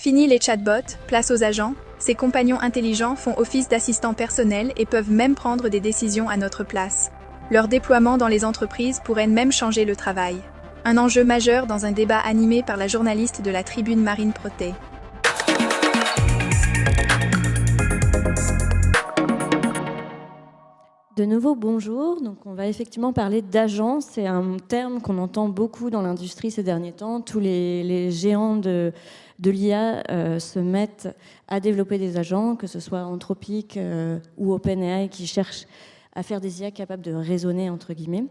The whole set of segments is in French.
Fini les chatbots, place aux agents. Ces compagnons intelligents font office d'assistants personnels et peuvent même prendre des décisions à notre place. Leur déploiement dans les entreprises pourrait même changer le travail. Un enjeu majeur dans un débat animé par la journaliste de la Tribune Marine Proté. De nouveau, bonjour. Donc, on va effectivement parler d'agents. C'est un terme qu'on entend beaucoup dans l'industrie ces derniers temps. Tous les géants de l'IA se mettent à développer des agents, que ce soit Anthropic ou OpenAI qui cherchent à faire des IA capables de raisonner, entre guillemets.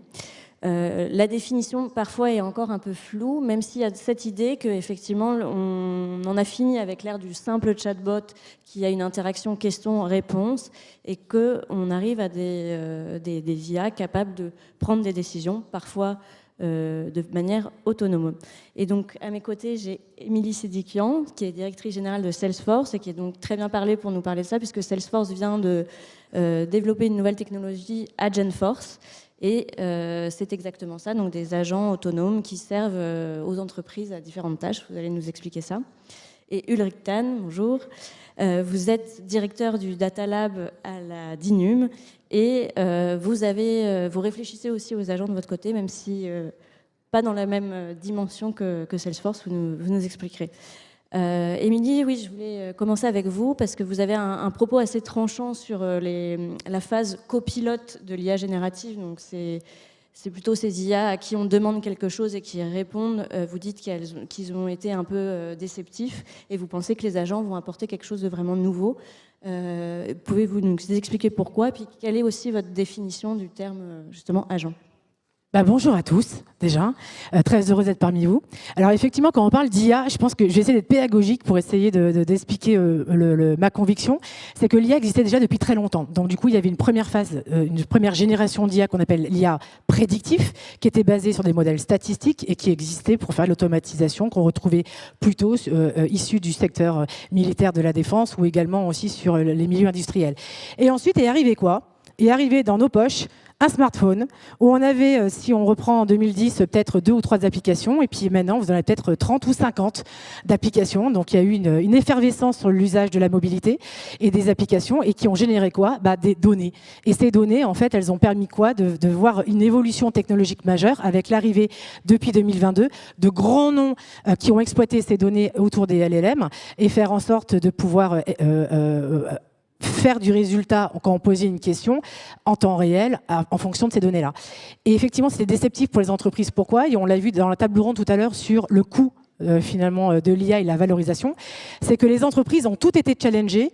La définition parfois est encore un peu floue, même s'il y a cette idée qu'effectivement on en a fini avec l'ère du simple chatbot qui a une interaction question-réponse et qu'on arrive à des IA capables de prendre des décisions, parfois de manière autonome. Et donc à mes côtés, j'ai Émilie Sédikian, qui est directrice générale de Salesforce et qui est donc très bien parlée pour nous parler de ça, puisque Salesforce vient de développer une nouvelle technologie, Agentforce. Et c'est exactement ça, donc des agents autonomes qui servent aux entreprises à différentes tâches. Vous allez nous expliquer ça. Et Ulrich Tan, bonjour. Vous êtes directeur du Data Lab à la DINUM et vous réfléchissez aussi aux agents de votre côté, même si pas dans la même dimension que Salesforce, vous nous expliquerez. Émilie, oui, je voulais commencer avec vous parce que vous avez un propos assez tranchant sur la phase copilote de l'IA générative. Donc c'est plutôt ces IA à qui on demande quelque chose et qui répondent. Vous dites qu'ils ont été un peu déceptifs et vous pensez que les agents vont apporter quelque chose de vraiment nouveau. Pouvez-vous nous expliquer pourquoi et puis quelle est aussi votre définition du terme justement agent ? Bonjour à tous, déjà. Très heureuse d'être parmi vous. Alors effectivement, quand on parle d'IA, je pense que je vais essayer d'être pédagogique pour essayer d'expliquer ma conviction. C'est que l'IA existait déjà depuis très longtemps. Donc du coup, il y avait une première phase, une première génération d'IA qu'on appelle l'IA prédictif, qui était basée sur des modèles statistiques et qui existait pour faire l'automatisation qu'on retrouvait plutôt issu du secteur militaire de la défense ou également aussi sur les milieux industriels. Et ensuite est arrivé quoi ? Est arrivé dans nos poches un smartphone où on avait, si on reprend en 2010, peut-être 2 ou 3 applications, et puis maintenant, vous en avez peut-être 30 ou 50 d'applications. Donc, il y a eu une effervescence sur l'usage de la mobilité et des applications, et qui ont généré quoi ? Des données. Et ces données, en fait, elles ont permis quoi ? De voir une évolution technologique majeure avec l'arrivée, depuis 2022, de grands noms qui ont exploité ces données autour des LLM et faire en sorte de pouvoir faire du résultat quand on posait une question en temps réel en fonction de ces données-là. Et effectivement, c'était déceptif pour les entreprises. Pourquoi ? Et on l'a vu dans la table ronde tout à l'heure sur le coût finalement de l'IA et la valorisation. C'est que les entreprises ont toutes été challengées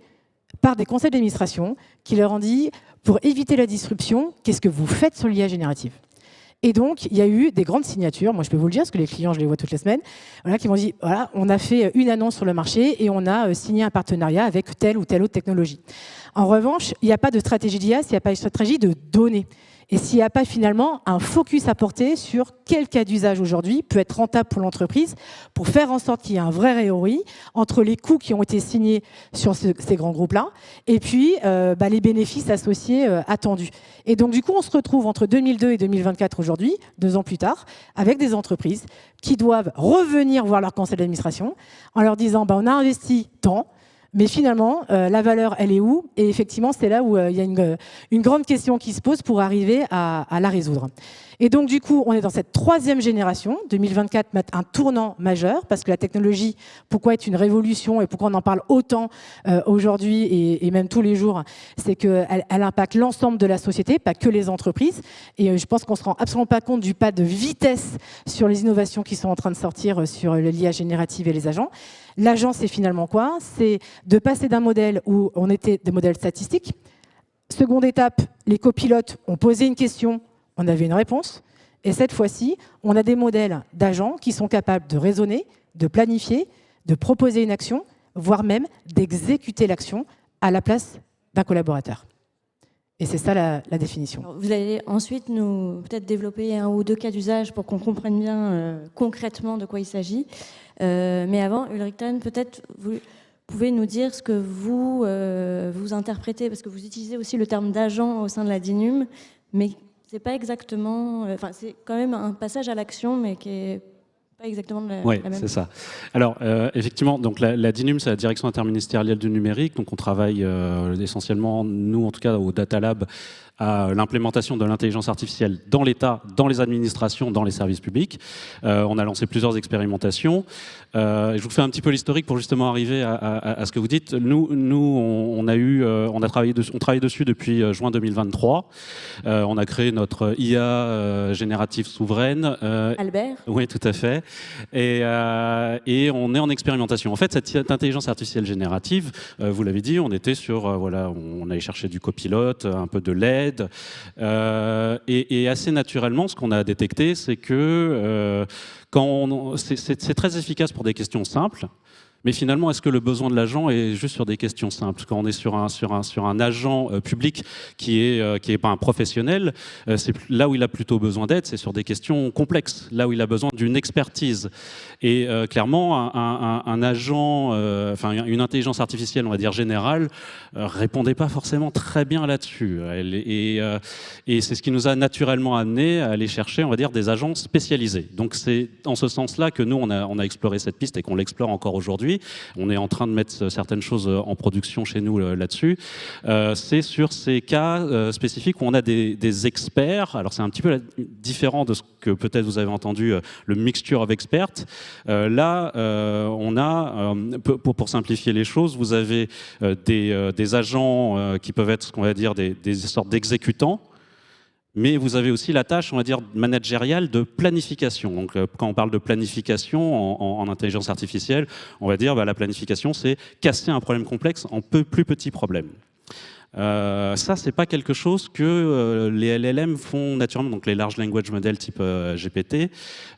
par des conseils d'administration qui leur ont dit, pour éviter la disruption, qu'est-ce que vous faites sur l'IA générative ? Et donc, il y a eu des grandes signatures, moi je peux vous le dire, parce que les clients, je les vois toutes les semaines, voilà, qui m'ont dit, voilà, on a fait une annonce sur le marché et on a signé un partenariat avec telle ou telle autre technologie. En revanche, il n'y a pas de stratégie d'IA s'il n'y a pas une stratégie de données. Et s'il n'y a pas finalement un focus à porter sur quel cas d'usage aujourd'hui peut être rentable pour l'entreprise pour faire en sorte qu'il y ait un vrai ROI entre les coûts qui ont été signés sur ces grands groupes-là et puis les bénéfices associés attendus. Et donc du coup, on se retrouve entre 2002 et 2024 aujourd'hui, 2 ans plus tard, avec des entreprises qui doivent revenir voir leur conseil d'administration en leur disant on a investi tant, mais finalement, la valeur, elle est où ? Et effectivement, c'est là où il y a une grande question qui se pose pour arriver à la résoudre. Et donc, du coup, on est dans cette 3e génération. 2024 met un tournant majeur parce que la technologie, pourquoi est une révolution et pourquoi on en parle autant aujourd'hui et même tous les jours, c'est qu'elle impacte l'ensemble de la société, pas que les entreprises. Et je pense qu'on ne se rend absolument pas compte du pas de vitesse sur les innovations qui sont en train de sortir sur l'IA générative et les agents. L'agent, c'est finalement quoi ? C'est de passer d'un modèle où on était des modèles statistiques. Seconde étape, les copilotes ont posé une question, on avait une réponse. Et cette fois-ci, on a des modèles d'agents qui sont capables de raisonner, de planifier, de proposer une action, voire même d'exécuter l'action à la place d'un collaborateur. Et c'est ça la définition. Alors, vous allez ensuite nous peut-être développer 1 ou 2 cas d'usage pour qu'on comprenne bien concrètement de quoi il s'agit. Mais avant, Ulrich Tan, peut-être vous pouvez nous dire ce que vous interprétez, parce que vous utilisez aussi le terme d'agent au sein de la DINUM, mais c'est pas exactement... c'est quand même un passage à l'action, mais qui est pas exactement la Oui, même. c'est ça. Alors, effectivement, donc la DINUM, c'est la Direction interministérielle du numérique. Donc, on travaille essentiellement, nous, en tout cas, au Data Lab, à l'implémentation de l'intelligence artificielle dans l'État, dans les administrations, dans les services publics. On a lancé plusieurs expérimentations. Je vous fais un petit peu l'historique pour justement arriver à ce que vous dites. Nous, on travaille dessus depuis juin 2023. On a créé notre IA générative souveraine. Albert. Oui, tout à fait. Et on est en expérimentation. En fait, cette intelligence artificielle générative, vous l'avez dit, on était sur, voilà, on allait chercher du copilote, un peu de l'aide. Et assez naturellement, ce qu'on a détecté, c'est que c'est très efficace pour des questions simples. Mais finalement, est-ce que le besoin de l'agent est juste sur des questions simples? Quand on est sur un agent public qui est pas un professionnel, c'est là où il a plutôt besoin d'aide, c'est sur des questions complexes, là où il a besoin d'une expertise. Et clairement, un agent, une intelligence artificielle, on va dire générale, répondait pas forcément très bien là-dessus. Et c'est ce qui nous a naturellement amené à aller chercher, on va dire, des agents spécialisés. Donc c'est en ce sens-là que nous, on a exploré cette piste et qu'on l'explore encore aujourd'hui. On est en train de mettre certaines choses en production chez nous là-dessus. C'est sur ces cas spécifiques où on a des experts. Alors c'est un petit peu différent de ce que peut-être vous avez entendu, le mixture of experts. Là, on a, pour simplifier les choses, vous avez des agents qui peuvent être ce qu'on va dire des sortes d'exécutants. Mais vous avez aussi la tâche, on va dire, managériale de planification. Donc, quand on parle de planification en intelligence artificielle, on va dire la planification, c'est casser un problème complexe en plus petits problèmes. Ça, c'est pas quelque chose que les LLM font naturellement, donc les large language models type GPT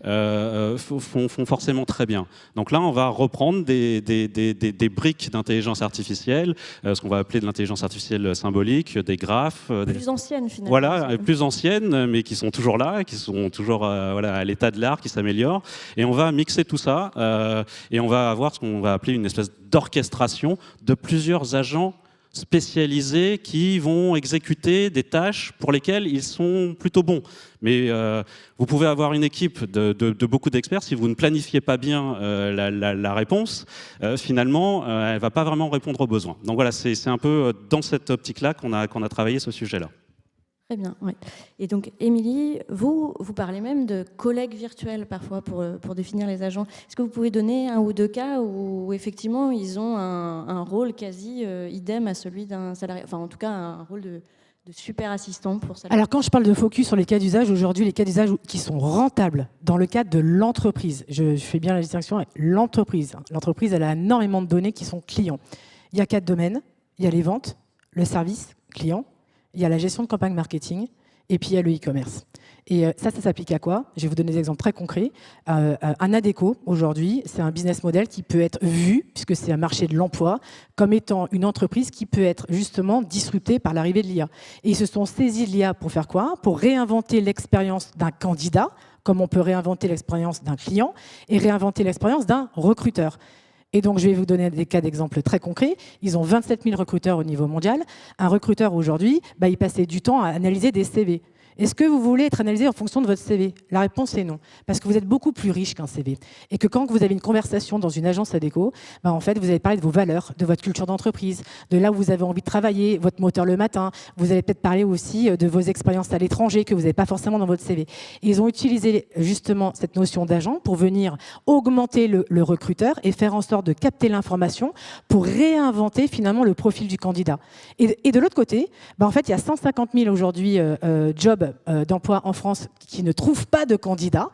font forcément très bien. Donc là, on va reprendre des briques d'intelligence artificielle, ce qu'on va appeler de l'intelligence artificielle symbolique, des graphes, plus anciennes finalement. Voilà, plus anciennes, mais qui sont toujours là, qui sont toujours voilà, à l'état de l'art, qui s'améliorent. Et on va mixer tout ça et on va avoir ce qu'on va appeler une espèce d'orchestration de plusieurs agents spécialisés qui vont exécuter des tâches pour lesquelles ils sont plutôt bons. Mais vous pouvez avoir une équipe de beaucoup d'experts, si vous ne planifiez pas bien la réponse, finalement, elle ne va pas vraiment répondre aux besoins. Donc voilà, c'est un peu dans cette optique-là qu'on a travaillé ce sujet-là. Très bien, ouais. Et donc, Émilie, vous parlez même de collègues virtuels parfois pour définir les agents. Est-ce que vous pouvez donner un ou deux cas où effectivement ils ont un rôle quasi idem à celui d'un salarié, enfin en tout cas un rôle de super assistant pour salarié? Alors quand je parle de focus sur les cas d'usage, aujourd'hui les cas d'usage qui sont rentables dans le cadre de l'entreprise, je fais bien la distinction avec l'entreprise. L'entreprise, elle a énormément de données qui sont clients. Il y a 4 domaines, il y a les ventes, le service client, il y a la gestion de campagne marketing et puis il y a le e-commerce. Et ça s'applique à quoi? Je vais vous donner des exemples très concrets. Un Adecco, aujourd'hui, c'est un business model qui peut être vu, puisque c'est un marché de l'emploi, comme étant une entreprise qui peut être justement disruptée par l'arrivée de l'IA. Et ils se sont saisis de l'IA pour faire quoi? Pour réinventer l'expérience d'un candidat, comme on peut réinventer l'expérience d'un client, et réinventer l'expérience d'un recruteur. Et donc, je vais vous donner des cas d'exemples très concrets. Ils ont 27 000 recruteurs au niveau mondial. Un recruteur, aujourd'hui, il passait du temps à analyser des CV. Est-ce que vous voulez être analysé en fonction de votre CV? La réponse est non, parce que vous êtes beaucoup plus riche qu'un CV. Et que quand vous avez une conversation dans une agence Adecco, en fait, vous allez parler de vos valeurs, de votre culture d'entreprise, de là où vous avez envie de travailler, votre moteur le matin. Vous allez peut-être parler aussi de vos expériences à l'étranger que vous n'avez pas forcément dans votre CV. Et ils ont utilisé justement cette notion d'agent pour venir augmenter le recruteur et faire en sorte de capter l'information pour réinventer finalement le profil du candidat. Et de l'autre côté, en fait, il y a 150 000 aujourd'hui jobs d'emploi en France qui ne trouvent pas de candidats.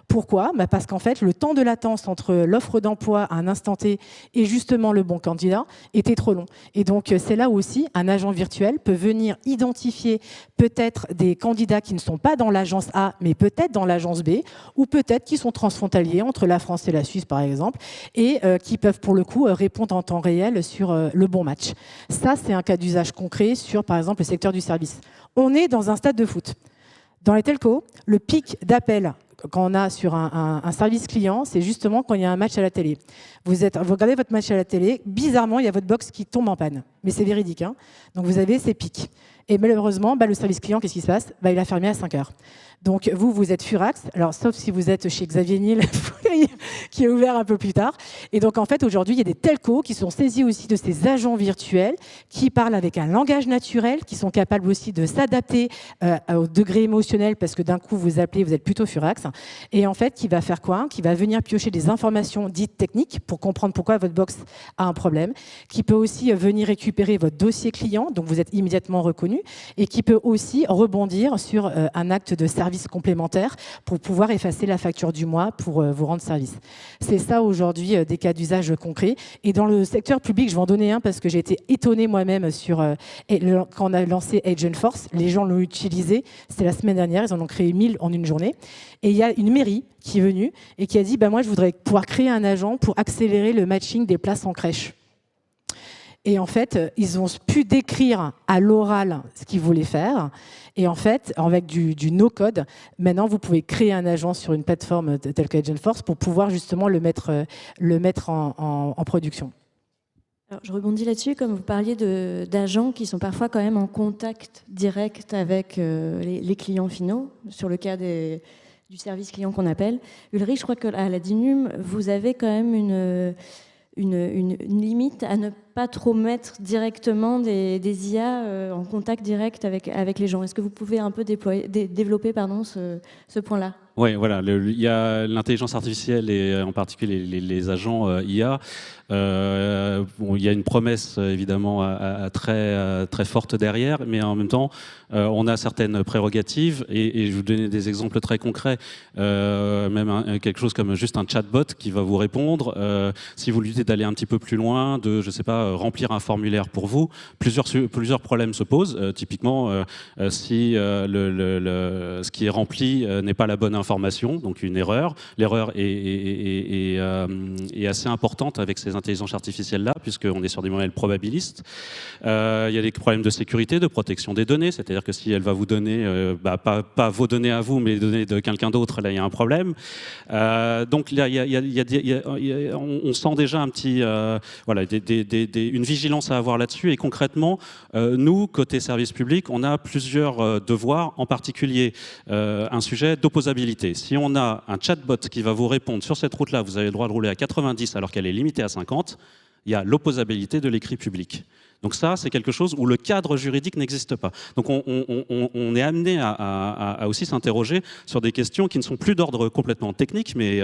Pourquoi? Parce qu'en fait, le temps de latence entre l'offre d'emploi à un instant T et justement le bon candidat était trop long. Et donc, c'est là aussi un agent virtuel peut venir identifier peut-être des candidats qui ne sont pas dans l'agence A, mais peut-être dans l'agence B, ou peut-être qui sont transfrontaliers entre la France et la Suisse, par exemple, et qui peuvent, pour le coup, répondre en temps réel sur le bon match. Ça, c'est un cas d'usage concret sur, par exemple, le secteur du service. On est dans un stade de foot. Dans les telcos, le pic d'appels quand on a sur un service client, c'est justement quand il y a un match à la télé. Vous regardez votre match à la télé, bizarrement, il y a votre box qui tombe en panne. Mais c'est véridique, hein. Donc vous avez ces pics. Et malheureusement, le service client, qu'est-ce qui se passe? Il a fermé à 5 heures. Donc vous êtes Furax, alors sauf si vous êtes chez Xavier Niel, qui est ouvert un peu plus tard. Et donc en fait, aujourd'hui, il y a des telcos qui sont saisis aussi de ces agents virtuels, qui parlent avec un langage naturel, qui sont capables aussi de s'adapter au degré émotionnel, parce que d'un coup, vous appelez, vous êtes plutôt Furax. Et en fait, qui va faire quoi? Qui va venir piocher des informations dites techniques pour comprendre pourquoi votre box a un problème, qui peut aussi venir récupérer votre dossier client, donc vous êtes immédiatement reconnu, et qui peut aussi rebondir sur un acte de service complémentaire pour pouvoir effacer la facture du mois pour vous rendre service. C'est ça aujourd'hui des cas d'usage concrets. Et dans le secteur public, je vais en donner un parce que j'ai été étonnée moi-même quand on a lancé Agent Force. Les gens l'ont utilisé, c'était la semaine dernière, ils en ont créé 1000 en une journée. Et il y a une mairie qui est venue et qui a dit moi je voudrais pouvoir créer un agent pour accélérer le matching des places en crèche. Et en fait, ils ont pu décrire à l'oral ce qu'ils voulaient faire. Et en fait, avec du no-code, maintenant, vous pouvez créer un agent sur une plateforme telle que Agent Force pour pouvoir justement le mettre en production. Alors, je rebondis là-dessus, comme vous parliez d'agents qui sont parfois quand même en contact direct avec les clients finaux, sur le cas du service client qu'on appelle. Ulrich, je crois qu'à la DINUM, vous avez quand même une limite à ne pas trop mettre directement des IA en contact direct avec les gens. Est-ce que vous pouvez un peu développer ce point-là? Oui, voilà. Il y a l'intelligence artificielle et en particulier les agents IA. Il y a une promesse évidemment très forte derrière, mais en même temps, on a certaines prérogatives et je vais vous donner des exemples très concrets. Même quelque chose comme juste un chatbot qui va vous répondre. Si vous lui dites d'aller un petit peu plus loin, je sais pas, remplir un formulaire pour vous, plusieurs problèmes se posent. Typiquement, si ce qui est rempli n'est pas la bonne information, donc une erreur. L'erreur est assez importante avec ces intelligences artificielles-là, puisqu'on est sur des modèles probabilistes. Il y a des problèmes de sécurité, de protection des données, c'est-à-dire que si elle va vous donner, pas vos données à vous, mais les données de quelqu'un d'autre, là, il y a un problème. Donc, là, on sent déjà un petit, une vigilance à avoir là-dessus. Et concrètement, nous, côté service public, on a plusieurs devoirs, en particulier un sujet d'opposabilité. Si on a un chatbot qui va vous répondre sur cette route-là, vous avez le droit de rouler à 90 alors qu'elle est limitée à 50, il y a l'opposabilité de l'écrit public. Donc ça, c'est quelque chose où le cadre juridique n'existe pas. Donc on est amené à aussi s'interroger sur des questions qui ne sont plus d'ordre complètement technique, mais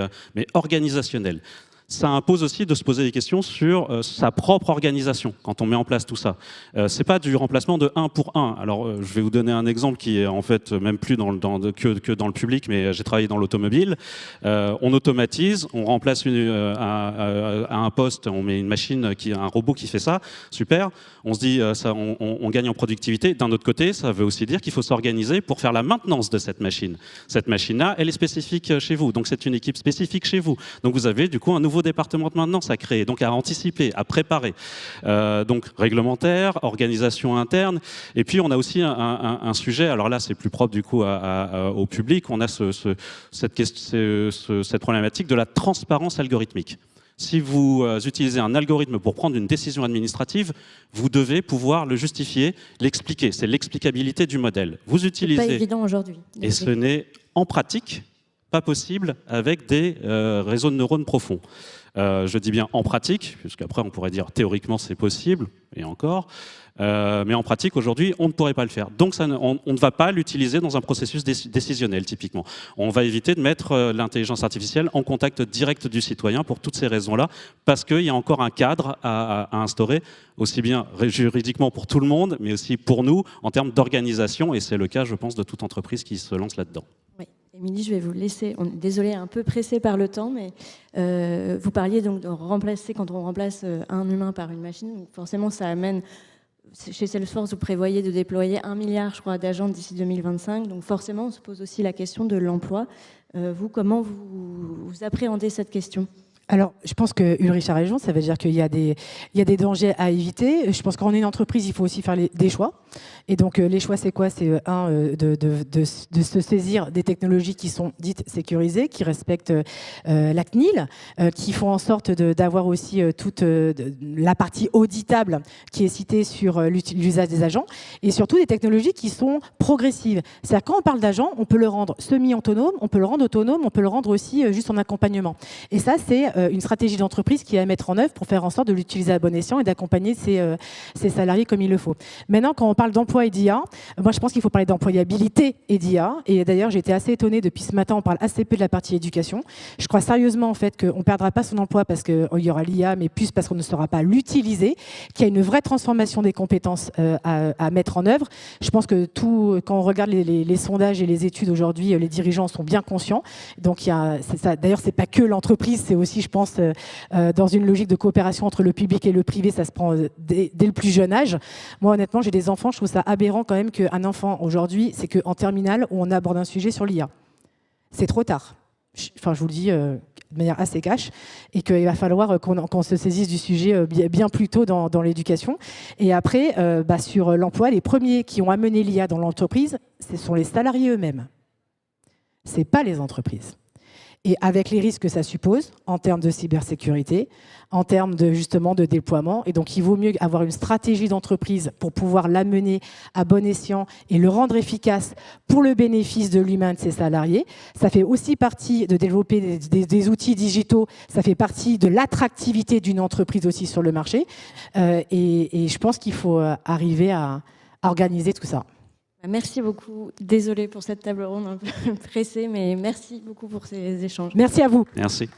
organisationnel. Ça impose aussi de se poser des questions sur sa propre organisation quand on met en place tout ça. C'est pas du remplacement de 1 pour 1. Alors, je vais vous donner un exemple qui est en fait même plus que dans le public, mais j'ai travaillé dans l'automobile. On automatise, on remplace à un poste, on met une machine, un robot qui fait ça, super. On se dit, on gagne en productivité. D'un autre côté, ça veut aussi dire qu'il faut s'organiser pour faire la maintenance de cette machine. Cette machine-là, elle est spécifique chez vous, donc c'est une équipe spécifique chez vous. Donc vous avez du coup un nouveau département de maintenance à créer, donc à anticiper, à préparer. Donc réglementaire, organisation interne, et puis on a aussi un sujet, alors là c'est plus propre du coup au public, on a cette problématique de la transparence algorithmique. Si vous utilisez un algorithme pour prendre une décision administrative, vous devez pouvoir le justifier, l'expliquer. C'est l'explicabilité du modèle. Vous utilisez... C'est pas évident aujourd'hui. Et ce n'est en pratique pas possible avec des réseaux de neurones profonds. Je dis bien en pratique, puisqu'après on pourrait dire théoriquement c'est possible, et encore, mais en pratique aujourd'hui on ne pourrait pas le faire. Donc on ne va pas l'utiliser dans un processus décisionnel typiquement. On va éviter de mettre l'intelligence artificielle en contact direct du citoyen pour toutes ces raisons-là, parce qu'il y a encore un cadre à instaurer, aussi bien juridiquement pour tout le monde, mais aussi pour nous en termes d'organisation, et c'est le cas je pense de toute entreprise qui se lance là-dedans. Oui. Émilie, je vais vous laisser. Désolée, un peu pressée par le temps, mais vous parliez donc de remplacer, quand on remplace un humain par une machine, donc forcément ça amène, chez Salesforce, vous prévoyez de déployer 1 milliard, je crois, d'agents d'ici 2025, donc forcément on se pose aussi la question de l'emploi. Vous, comment vous appréhendez cette question ? Alors, je pense que Ulrich a raison, ça veut dire qu'il y a des dangers à éviter. Je pense qu'en une entreprise, il faut aussi faire des choix. Et donc, les choix, c'est quoi? C'est de se saisir des technologies qui sont dites sécurisées, qui respectent la CNIL, qui font en sorte d'avoir aussi toute la partie auditable qui est citée sur l'usage des agents, et surtout des technologies qui sont progressives. C'est-à-dire, quand on parle d'agents, on peut le rendre semi-autonome, on peut le rendre autonome, on peut le rendre aussi juste en accompagnement. Et ça, c'est une stratégie d'entreprise qui est à mettre en œuvre pour faire en sorte de l'utiliser à bon escient et d'accompagner ses salariés comme il le faut. Maintenant, quand on parle d'emploi et d'IA, moi je pense qu'il faut parler d'employabilité et d'IA. Et d'ailleurs, j'ai été assez étonnée, depuis ce matin, on parle assez peu de la partie éducation. Je crois sérieusement en fait qu'on ne perdra pas son emploi parce qu'il y aura l'IA, mais plus parce qu'on ne saura pas l'utiliser, qu'il y a une vraie transformation des compétences à mettre en œuvre. Je pense que quand on regarde les sondages et les études aujourd'hui, les dirigeants sont bien conscients. Donc, c'est ça. D'ailleurs, c'est pas que l'entreprise, c'est aussi, je pense, dans une logique de coopération entre le public et le privé, ça se prend dès le plus jeune âge. Moi, honnêtement, j'ai des enfants, je trouve ça aberrant quand même qu'un enfant, aujourd'hui, c'est qu'en terminale, où on aborde un sujet sur l'IA. C'est trop tard. Enfin, je vous le dis de manière assez cash, et qu'il va falloir qu'on se saisisse du sujet bien plus tôt dans l'éducation. Et après, sur l'emploi, les premiers qui ont amené l'IA dans l'entreprise, ce sont les salariés eux-mêmes. Ce n'est pas les entreprises. Et avec les risques que ça suppose en termes de cybersécurité, en termes justement de déploiement. Et donc, il vaut mieux avoir une stratégie d'entreprise pour pouvoir l'amener à bon escient et le rendre efficace pour le bénéfice de l'humain et de ses salariés. Ça fait aussi partie de développer des outils digitaux. Ça fait partie de l'attractivité d'une entreprise aussi sur le marché. Et je pense qu'il faut arriver à organiser tout ça. Merci beaucoup. Désolée pour cette table ronde un peu pressée, mais merci beaucoup pour ces échanges. Merci à vous. Merci.